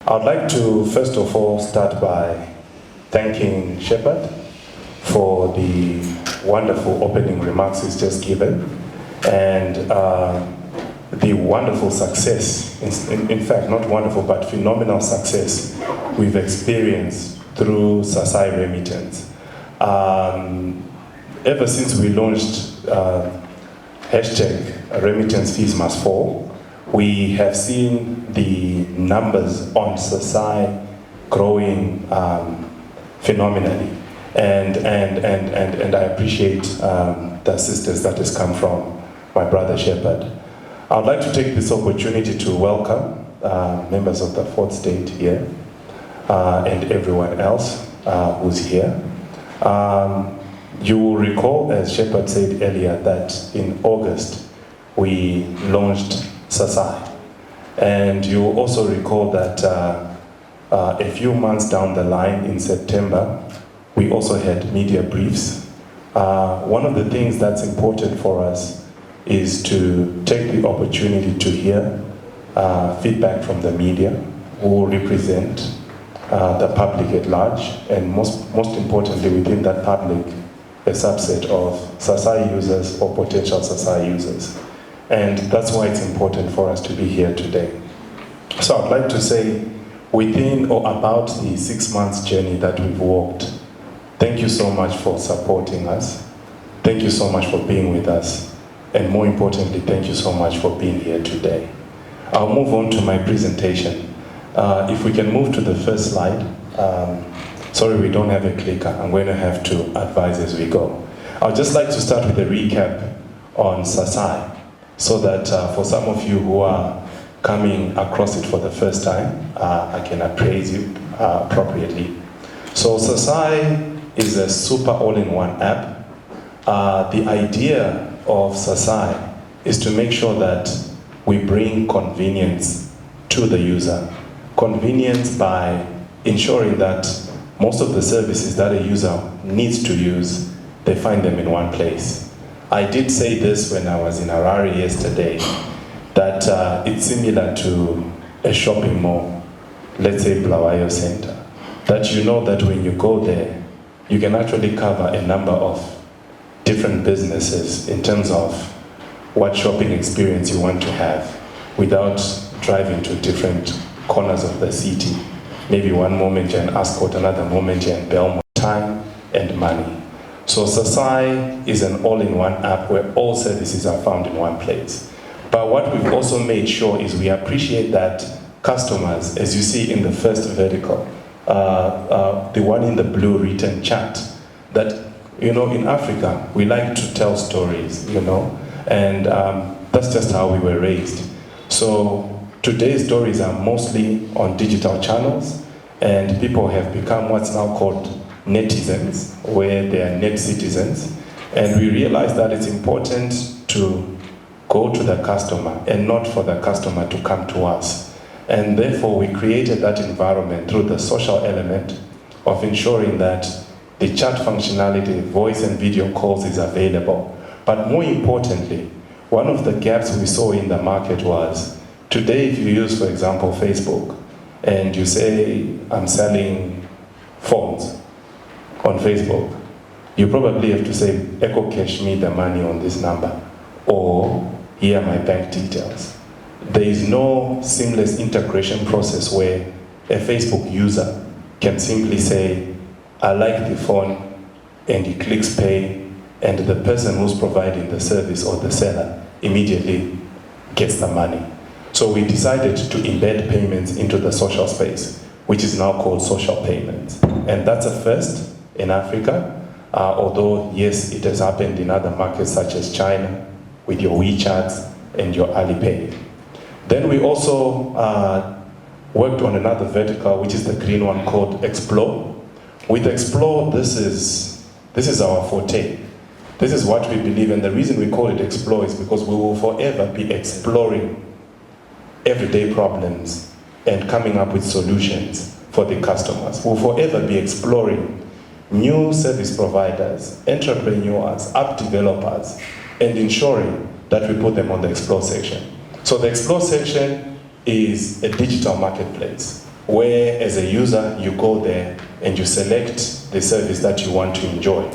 I'd like to first of all start by thanking Shepard for the wonderful opening remarks he's just given and the wonderful success, in fact not wonderful but phenomenal success we've experienced through Sasai Remittance. Ever since we launched hashtag remittance fees must fall, we have seen the numbers on Sasai growing phenomenally, and I appreciate the assistance that has come from my brother Shepard. I would like to take this opportunity to welcome members of the fourth state here and everyone else who's here. You will recall, as Shepard said earlier, that in August we launched Sasai. And you will also recall that a few months down the line in September, we also had media briefs. One of the things that's important for us is to take the opportunity to hear feedback from the who will represent the public at large, and most importantly within that public, a subset of Sasai users or potential Sasai users. And that's why it's important for us to be here today. So I'd like to say, within or about the 6 months journey that we've walked, thank you so much for supporting us. Thank you so much for being with us. And more importantly, thank you so much for being here today. I'll move on to my presentation. If we can move to the first slide. Sorry, we don't have a clicker. I'm going to have to advise as we go. I'd just like to start with a recap on Sasai, so that for some of you who are coming across it for the first time, I can appraise you appropriately. So Sasai is a super all-in-one app. The idea of Sasai is to make sure that we bring convenience to the user. Convenience by ensuring that most of the services that a user needs to use, they find them in one place. I did say this when I was in Harare yesterday, that it's similar to a shopping mall, let's say Blawayo Center, that you know that when you go there, you can actually cover a number of different businesses in terms of what shopping experience you want to have without driving to different corners of the city. Maybe one moment you're in Ascot, another moment you're in Belmont. Time and money. So Sasai is an all-in-one app where all services are found in one place. But what we've also made sure is we appreciate that customers, as you see in the first vertical, the one in the blue written chat, that, you know, in Africa, we like to tell stories, you know, and that's just how we were raised. So today's stories are mostly on digital channels, and people have become what's now called netizens, where they are net citizens. And we realize that it's important to go to the customer and not for the customer to come to us. And therefore we created that environment through the social element of ensuring that the chat functionality, voice and video calls is available. But more importantly, one of the gaps we saw in the market was, today if you use, for example, Facebook, and you say, I'm selling phones on Facebook, you probably have to say, Echo Cash me the money on this number, or here are my bank details. There is no seamless integration process where a Facebook user can simply say, I like the phone, and he clicks pay, and the person who's providing the service or the seller immediately gets the money. So we decided to embed payments into the social space, which is now called social payments. And that's a first in Africa, although yes, it has happened in other markets such as China with your WeChats and your Alipay. Then we also worked on another vertical, which is the green one called Explore. With Explore, this is our forte. This is what we believe, and the reason we call it Explore is because we will forever be exploring everyday problems and coming up with solutions for the customers. We'll forever be exploring new service providers, entrepreneurs, app developers, and ensuring that we put them on the Explore section. So the Explore section is a digital marketplace where as a user you go there and you select the service that you want to enjoy.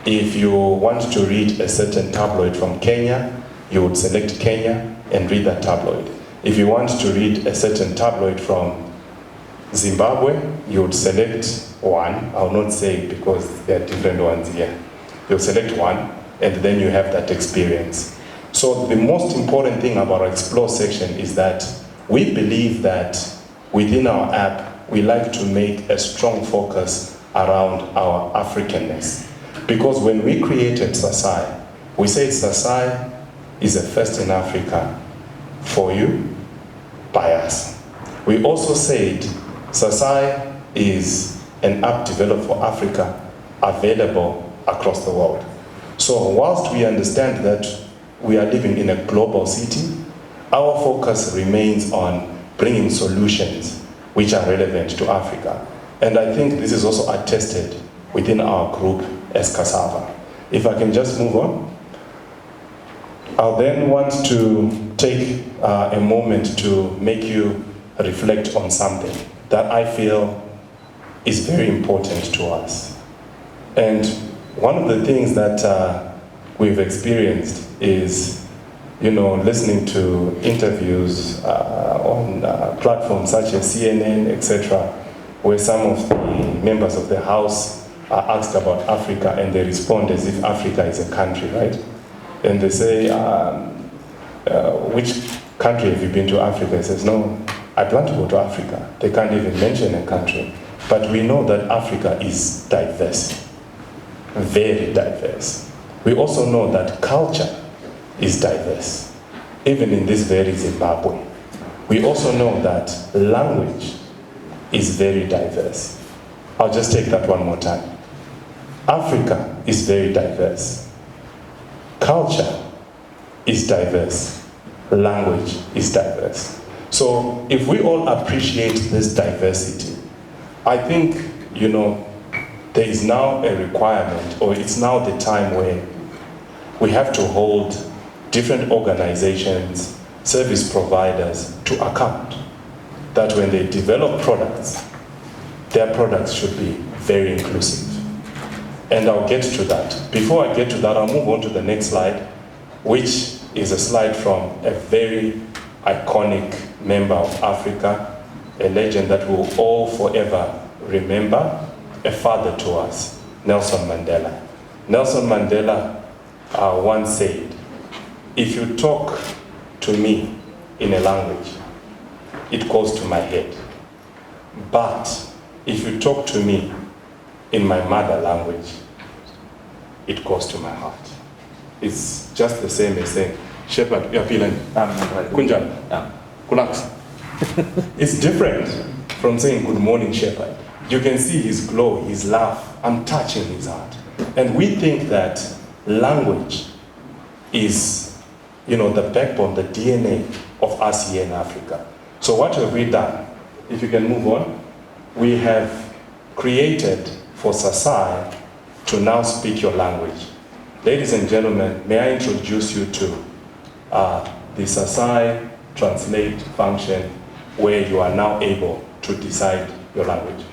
If you want to read a certain tabloid from Kenya, you would select Kenya and read that tabloid. If you want to read a certain tabloid from Zimbabwe, you would select one. I will not say it because there are different ones here. You'll select one, and then you have that experience. So the most important thing about our Explore section is that we believe that within our app, we like to make a strong focus around our Africanness. Because when we created Sasai, we said Sasai is a first in Africa for you, by us. We also said Sasai is an app developed for Africa, available across the world. So whilst we understand that we are living in a global city, our focus remains on bringing solutions which are relevant to Africa. And I think this is also attested within our group as Cassava. If I can just move on. I'll then want to take a moment to make you reflect on something that I feel is very important to us. And one of the things that we've experienced is, listening to interviews on platforms such as CNN, etc., where some of the members of the House are asked about Africa and they respond as if Africa is a country, right? And they say, which country have you been to Africa? He says, no, I plan to go to Africa. They can't even mention a country. But we know that Africa is diverse, very diverse. We also know that culture is diverse, even in this very Zimbabwe. We also know that language is very diverse. I'll just take that one more time. Africa is very diverse. Culture is diverse. Language is diverse. So if we all appreciate this diversity, I think, there is now a requirement, or it's now the time where we have to hold different organizations, service providers to account that when they develop products, their products should be very inclusive. And I'll get to that. Before I get to that, I'll move on to the next slide, which is a slide from a very iconic member of Africa, a legend that we'll all forever remember, a father to us, Nelson Mandela. Nelson Mandela once said, if you talk to me in a language, it goes to my head. But if you talk to me in my mother language, it goes to my heart. It's just the same as saying, Shepherd, you're feeling Kunjan, Kulax. It's different from saying good morning, Shepherd. You can see his glow, his laugh. I'm touching his heart. And we think that language is, the backbone, the DNA of us here in Africa. So what have we done? If you can move on. We have created for Sasai to now speak your language. Ladies and gentlemen, may I introduce you to the Sasai Translate function, where you are now able to decide your language.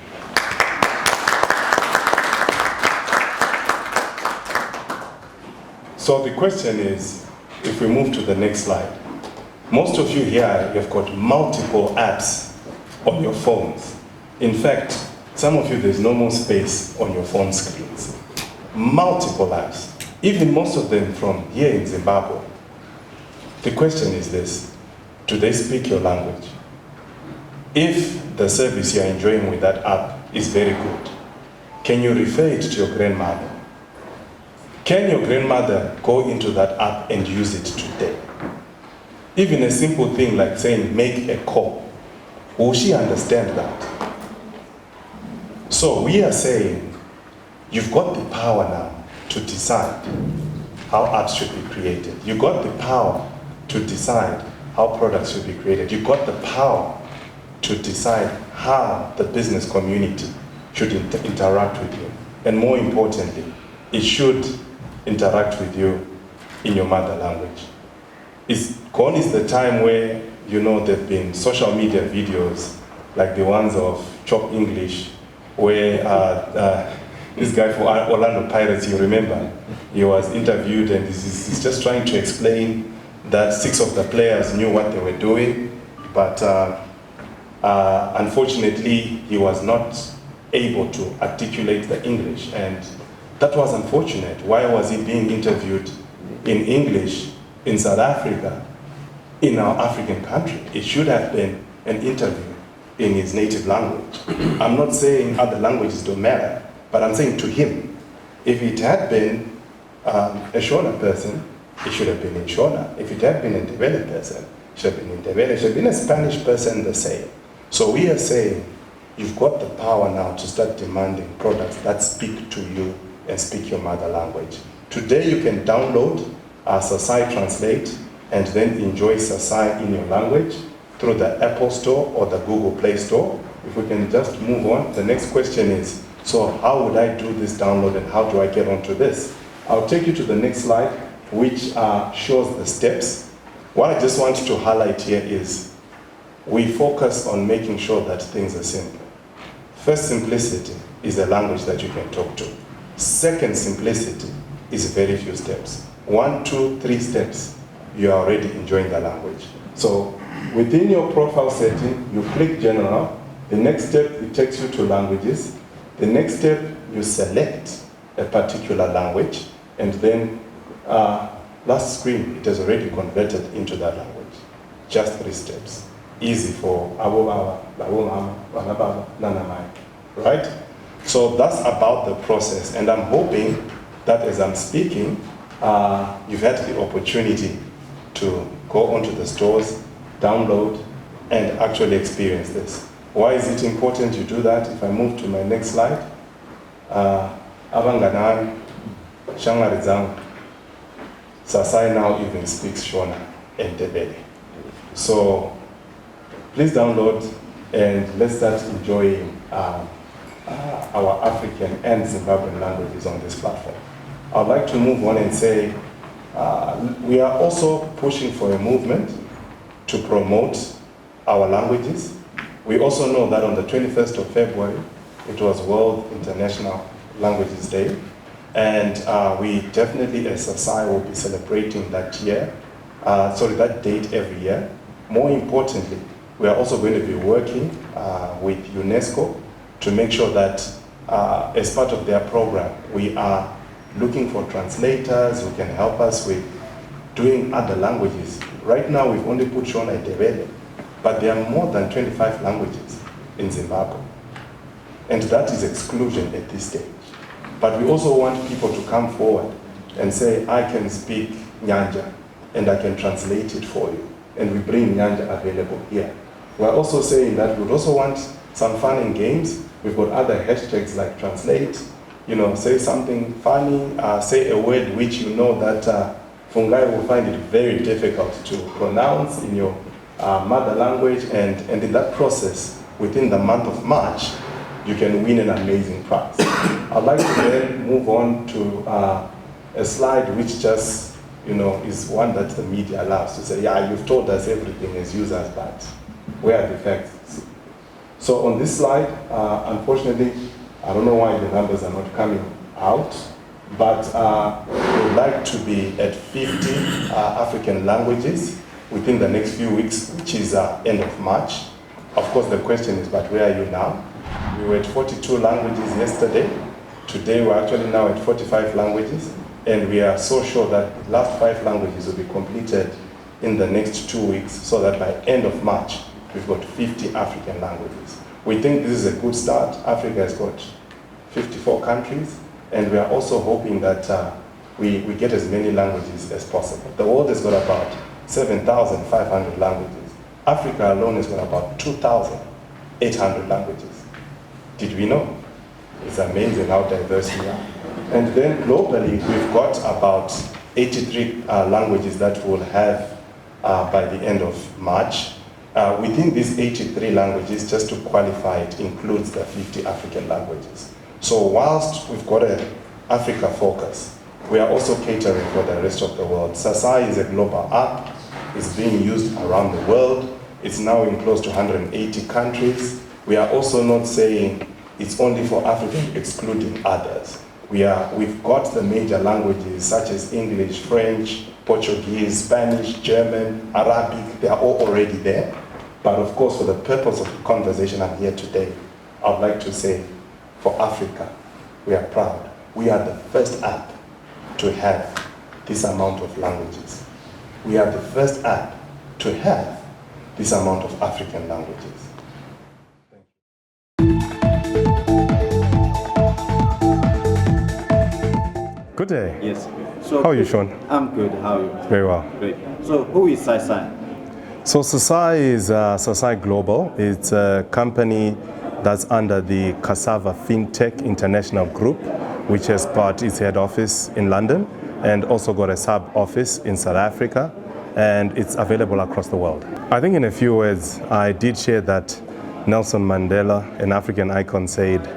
So the question is, if we move to the next slide, most of you here, you've got multiple apps on your phones. In fact, some of you, there's no more space on your phone screens. Multiple apps, even most of them from here in Zimbabwe. The question is this: do they speak your language? If the service you're enjoying with that app is very good, can you refer it to your grandmother? Can your grandmother go into that app and use it today? Even a simple thing like saying, make a call. Will she understand that? So we are saying, you've got the power now to decide how apps should be created. You've got the power to decide how products should be created. You've got the power to decide how the business community should interact with you. And more importantly, it should interact with you in your mother language. Gone is the time where, there have been social media videos like the ones of Chop English, where this guy for Orlando Pirates, you remember, he was interviewed and he's just trying to explain that 6 of the players knew what they were doing, but unfortunately he was not able to articulate the English, and that was unfortunate. Why was he being interviewed in English in South Africa, in our African country? It should have been an interview in his native language. I'm not saying other languages don't matter, but I'm saying to him, if it had been a Shona person, it should have been in Shona. If it had been a Ndebele person, it should have been in Ndebele. It should have been a Spanish person, the same. So we are saying, you've got the power now to start demanding products that speak to you and speak your mother language. Today you can download Sasai Translate and then enjoy Sasai in your language through the Apple Store or the Google Play Store. If we can just move on, the next question is, so how would I do this download and how do I get onto this? I'll take you to the next slide, which shows the steps. What I just want to highlight here is we focus on making sure that things are simple. First, simplicity is a language that you can talk to. Second, simplicity is very few steps. 1, 2, 3 steps, you are already enjoying the language. So within your profile setting, you click general. The next step, it takes you to languages. The next step, you select a particular language, and then last screen, it has already converted into that language. Just 3 steps. Easy for Abo Baba, Babo Mama, Baba Baba, Nana Mai, right? So that's about the process, and I'm hoping that as I'm speaking, you've had the opportunity to go onto the stores, download, and actually experience this. Why is it important you do that? If I move to my next slide, Abanganani, Shangarizang, Sasai now even speaks Shona and Ndebele. So please download and let's start enjoying our African and Zimbabwean languages on this platform. I'd like to move on and say we are also pushing for a movement to promote our languages. We also know that on the 21st of February, it was World International Languages Day. And we definitely as Sasai will be celebrating that date every year. More importantly, we are also going to be working with UNESCO to make sure that as part of their program, we are looking for translators who can help us with doing other languages. Right now, we've only put Shona and Ndebele, but there are more than 25 languages in Zimbabwe. And that is exclusion at this stage. But we also want people to come forward and say, I can speak Nyanja, and I can translate it for you. And we bring Nyanja available here. We're also saying that we'd also want some fun and games. We've got other hashtags like translate, say something funny, say a word which you know that Fungai will find it very difficult to pronounce in your mother language, and in that process, within the month of March, you can win an amazing prize. I'd like to then move on to a slide which just, is one that the media loves to say, yeah, you've told us everything as users, but where are the facts? So on this slide, unfortunately, I don't know why the numbers are not coming out, but we would like to be at 50 African languages within the next few weeks, which is end of March. Of course, the question is, but where are you now? We were at 42 languages yesterday. Today, we're actually now at 45 languages, and we are so sure that the last 5 languages will be completed in the next 2 weeks, so that by end of March, we've got 50 African languages. We think this is a good start. Africa has got 54 countries, and we are also hoping that we get as many languages as possible. The world has got about 7,500 languages. Africa alone has got about 2,800 languages. Did we know? It's amazing how diverse we are. And then globally, we've got about 83 languages that we'll have by the end of March. Within these 83 languages, just to qualify, it includes the 50 African languages. So whilst we've got an Africa focus, we are also catering for the rest of the world. Sasai is a global app. It's being used around the world. It's now in close to 180 countries. We are also not saying it's only for African excluding others. We've got the major languages such as English, French, Portuguese, Spanish, German, Arabic, they are all already there. But of course, for the purpose of the conversation I'm here today, I would like to say, for Africa, we are proud. We are the first app to have this amount of languages. We are the first app to have this amount of African languages. Good day. Yes. So how are you, Sean? I'm good. How are you? Very well. Great. So who is Sasai? So Sasai is Sasai Global. It's a company that's under the Cassava FinTech International Group, which has got its head office in London and also got a sub office in South Africa, and it's available across the world. I think in a few words, I did share that Nelson Mandela, an African icon, said,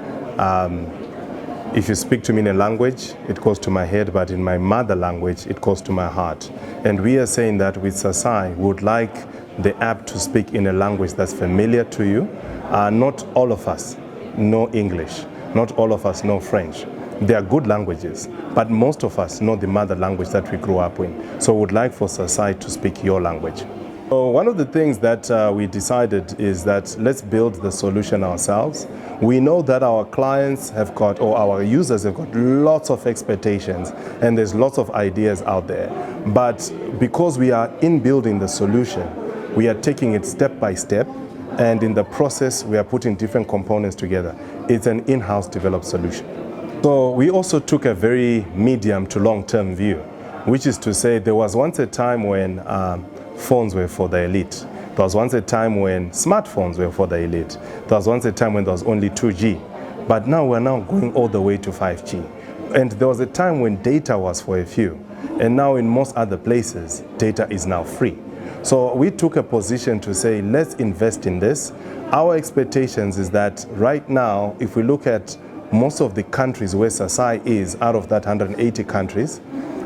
if you speak to me in a language, it goes to my head, but in my mother language, it goes to my heart. And we are saying that with Sasai, we would like the app to speak in a language that's familiar to you. Not all of us know English. Not all of us know French. They are good languages, but most of us know the mother language that we grew up with. So we would like for Sasai to speak your language. So one of the things that we decided is that let's build the solution ourselves. We know that our clients have got, or our users have got lots of expectations, and there's lots of ideas out there. But because we are in building the solution, we are taking it step by step, and in the process, we are putting different components together. It's an in-house developed solution. So we also took a very medium to long-term view, which is to say there was once a time when phones were for the elite. There was once a time when smartphones were for the elite. There was once a time when there was only 2G. But now we're now going all the way to 5G. And there was a time when data was for a few. And now in most other places, data is now free. So we took a position to say, let's invest in this. Our expectations is that right now, if we look at most of the countries where Sasai is, out of that 180 countries,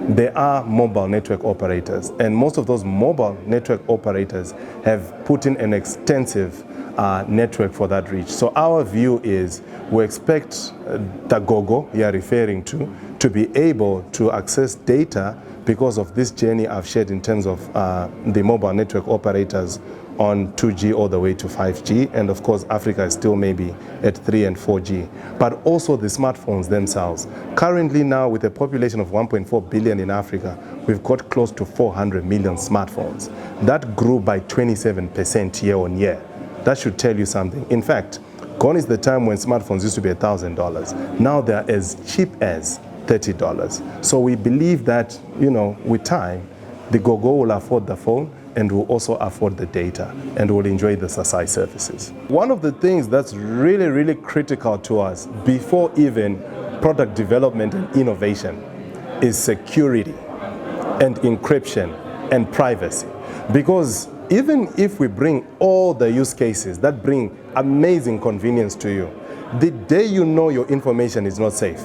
there are mobile network operators, and most of those mobile network operators have put in an extensive network for that reach. So our view is we expect the GoGo you are referring to be able to access data because of this journey I've shared in terms of the mobile network operators on 2G all the way to 5G, and of course Africa is still maybe at 3 and 4G, but also the smartphones themselves. Currently now, with a population of 1.4 billion in Africa, we've got close to 400 million smartphones. That grew by 27% year on year. That should tell you something. In fact, gone is the time when smartphones used to be $1,000. Now they're as cheap as $30. So we believe that, you know, with time, the GoGo will afford the phone and will also afford the data and will enjoy the Sasai services. One of the things that's really, really critical to us before even product development and innovation is security and encryption and privacy. Because even if we bring all the use cases that bring amazing convenience to you, the day you know your information is not safe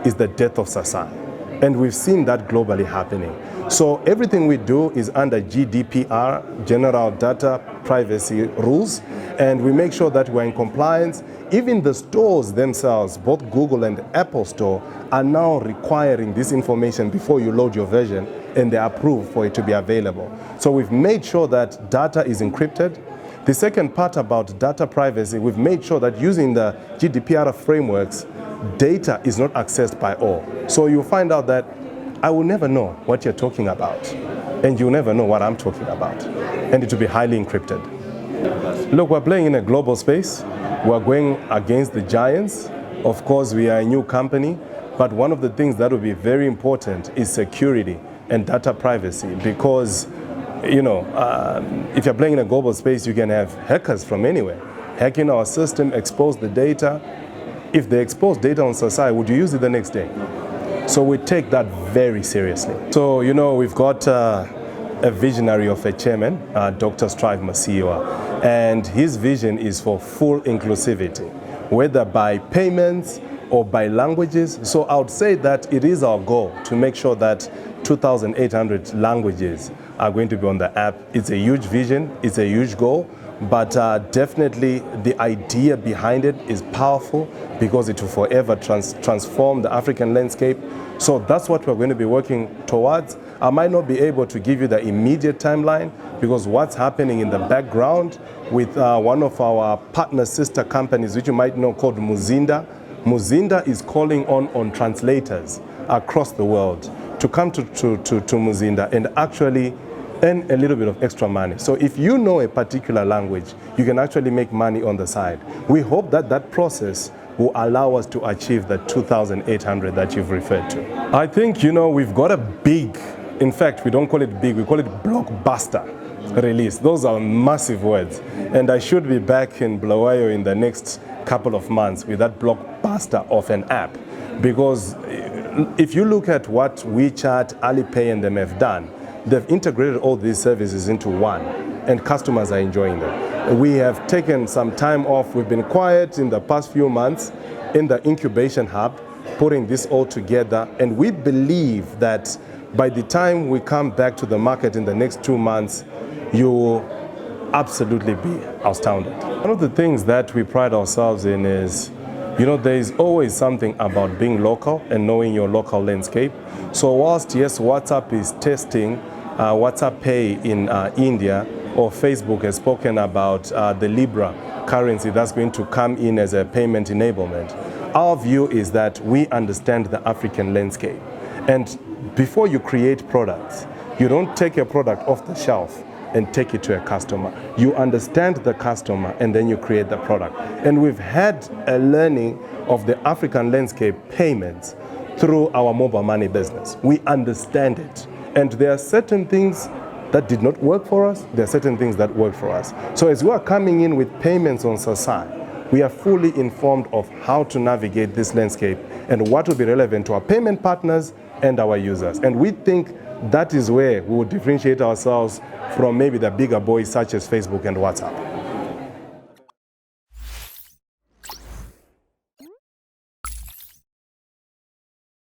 is the death of Sasai. And we've seen that globally happening. So everything we do is under GDPR, General Data Privacy Rules, and we make sure that we're in compliance. Even the stores themselves, both Google and Apple Store, are now requiring this information before you load your version, and they approve for it to be available. So we've made sure that data is encrypted. The second part about data privacy, we've made sure that using the GDPR frameworks, data is not accessed by all. So you'll find out that I will never know what you're talking about, and you'll never know what I'm talking about, and it will be highly encrypted. Look, we're playing in a global space. We're going against the giants. Of course, we are a new company, but one of the things that will be very important is security and data privacy, because, you know, if you're playing in a global space, you can have hackers from anywhere hacking our system, expose the data. If they expose data on Sasai, would you use it the next day? So we take that very seriously. So, you know, we've got a visionary of a chairman, Dr. Strive Mushoriwa, and his vision is for full inclusivity, whether by payments or by languages. So I would say that it is our goal to make sure that 2,800 languages are going to be on the app. It's a huge vision, it's a huge goal, but definitely the idea behind it is powerful because it will forever transform the African landscape. So that's what we're going to be working towards. I might not be able to give you the immediate timeline because what's happening in the background with one of our partner sister companies, which you might know, called Muzinda. Muzinda is calling on translators across the world to come to Muzinda and actually earn a little bit of extra money. So if you know a particular language, you can actually make money on the side. We hope that that process will allow us to achieve the 2,800 that you've referred to. I think, we've got a big, in fact, we don't call it big, we call it blockbuster release. Those are massive words. And I should be back in Bulawayo in the next couple of months with that blockbuster of an app. Because if you look at what WeChat, Alipay and them have done, they've integrated all these services into one, and customers are enjoying them. We have taken some time off. We've been quiet in the past few months in the incubation hub, putting this all together, and we believe that by the time we come back to the market in the next 2 months, you will absolutely be astounded. One of the things that we pride ourselves in is, there is always something about being local and knowing your local landscape. So whilst, yes, WhatsApp is testing WhatsApp Pay in India, or Facebook has spoken about the Libra currency that's going to come in as a payment enablement, our view is that we understand the African landscape. And before you create products, you don't take a product off the shelf and take it to a customer. You understand the customer and then you create the product. And we've had a learning of the African landscape payments through our mobile money business. We understand it. And there are certain things that did not work for us. There are certain things that work for us. So as we are coming in with payments on Sasai, we are fully informed of how to navigate this landscape and what will be relevant to our payment partners and our users. And we think that is where we will differentiate ourselves from maybe the bigger boys such as Facebook and WhatsApp.